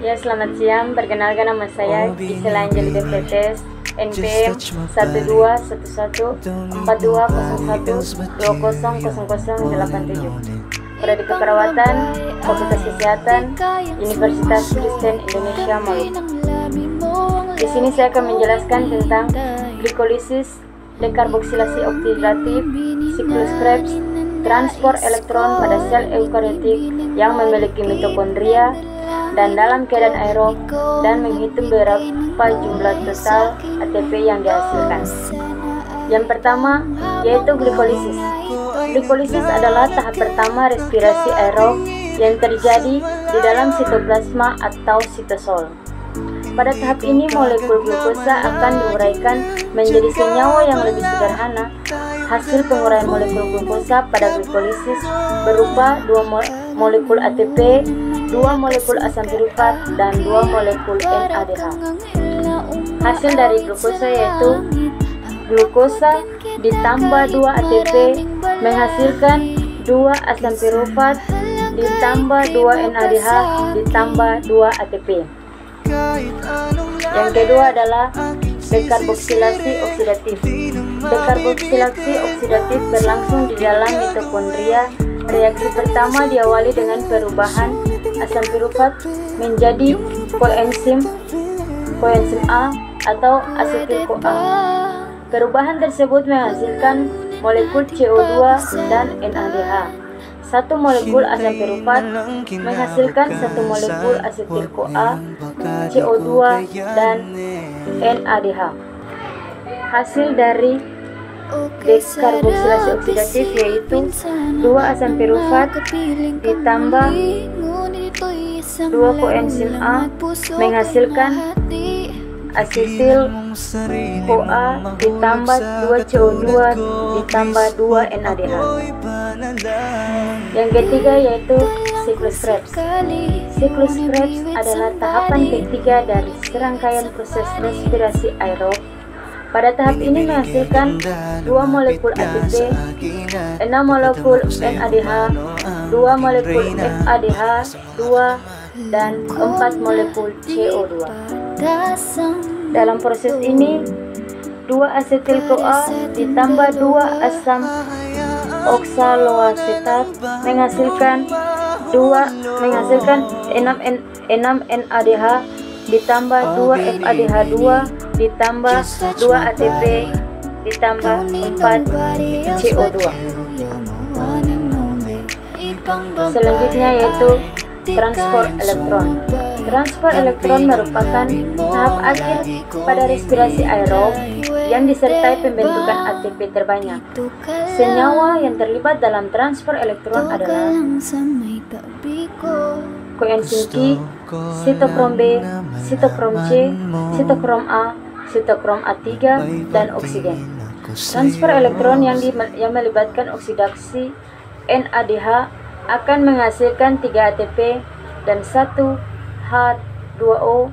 Ya, selamat siang. Perkenalkan nama saya Gisela Angeli Defetes, NPM 12114201200087. Prodi Keperawatan, Fakultas Kesehatan, Universitas Kristen Indonesia Maluku. Di sini saya akan menjelaskan tentang glikolisis, dekarboksilasi oksidatif, siklus Krebs, transport elektron pada sel eukariotik yang memiliki mitokondria dan dalam keadaan aerob, dan menghitung berapa jumlah total ATP yang dihasilkan. Yang pertama yaitu glikolisis. Glikolisis adalah tahap pertama respirasi aerob yang terjadi di dalam sitoplasma atau sitosol. Pada tahap ini molekul glukosa akan diuraikan menjadi senyawa yang lebih sederhana. Hasil penguraian molekul glukosa pada glikolisis berupa 2 molekul ATP, 2 molekul asam pirufat, dan 2 molekul NADH. Hasil dari glukosa yaitu glukosa ditambah 2 ATP menghasilkan 2 asam pirufat ditambah 2 NADH ditambah 2 ATP. Yang kedua adalah dekarboksilasi oksidatif. Dekarboksilasi oksidatif berlangsung di dalam mitokondria. Reaksi pertama diawali dengan perubahan asam pirufat menjadi koenzim A atau asetil-CoA. Perubahan tersebut menghasilkan molekul CO2 dan NADH. 1 molekul asam pirufat menghasilkan 1 molekul asetil-CoA, CO2 dan NADH. Hasil dari dekarboksilasi oksidatif yaitu 2 asam pirufat ditambah 2 koenzim A menghasilkan asetil CoA ditambah 2 CO2 ditambah 2 NADH. Yang ketiga yaitu siklus Krebs. Siklus Krebs adalah tahapan ketiga dari serangkaian proses respirasi aerob. Pada tahap ini menghasilkan 2 molekul ATP, 6 molekul NADH, 2 molekul FADH, 2 dan 4 molekul CO2. Dalam proses ini 2 asetil-CoA ditambah 2 asam oksaloasetat menghasilkan 6 NADH ditambah 2 FADH2 ditambah 2 ATP ditambah 4 CO2. Selanjutnya yaitu transport elektron. Transport elektron merupakan tahap akhir pada respirasi aerob yang disertai pembentukan ATP terbanyak. Senyawa yang terlibat dalam transport elektron adalah koenzim Q, sitokrom B, sitokrom C, sitokrom A, sitokrom A3, dan oksigen. Transfer elektron yang melibatkan oksidasi NADH akan menghasilkan 3 ATP dan 1 H2O.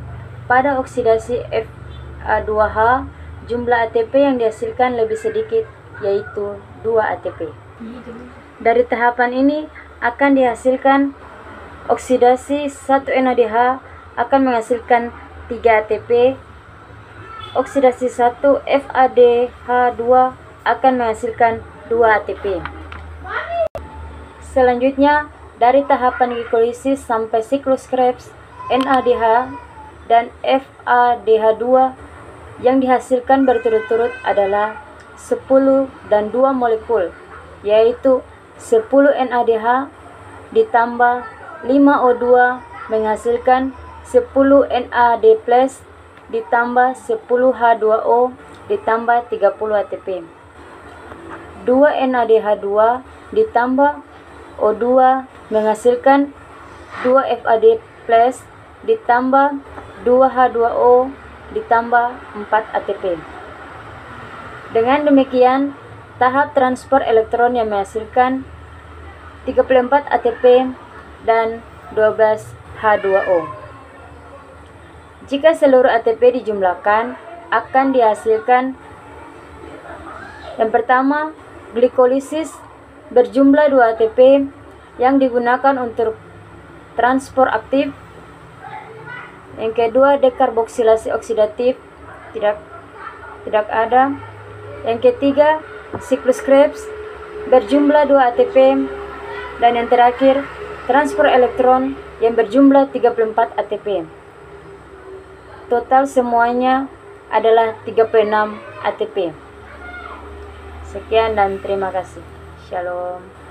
Pada oksidasi Fa2H, jumlah ATP yang dihasilkan lebih sedikit, yaitu 2 ATP. Dari tahapan ini akan dihasilkan oksidasi 1 NADH akan menghasilkan 3 ATP. Oksidasi 1 FADH2 akan menghasilkan 2 ATP. Selanjutnya, dari tahapan glikolisis sampai siklus Krebs, NADH dan FADH2 yang dihasilkan berturut-turut adalah 10 dan 2 molekul, yaitu 10 NADH ditambah 5 O2 menghasilkan 10 NAD+ ditambah 10 H2O ditambah 30 ATP. 2 NADH2 ditambah O2 menghasilkan 2 FAD+ ditambah 2 H2O ditambah 4 ATP. Dengan demikian, tahap transport elektron yang menghasilkan 34 ATP dan 12 H2O. Jika seluruh ATP dijumlahkan, akan dihasilkan yang pertama, glikolisis berjumlah 2 ATP yang digunakan untuk transport aktif Yang kedua, dekarboksilasi oksidatif tidak ada. Yang ketiga, siklus Krebs berjumlah 2 ATP. Dan yang terakhir, transfer elektron yang berjumlah 34 ATP. Total semuanya adalah 36 ATP. Sekian dan terima kasih. Shalom.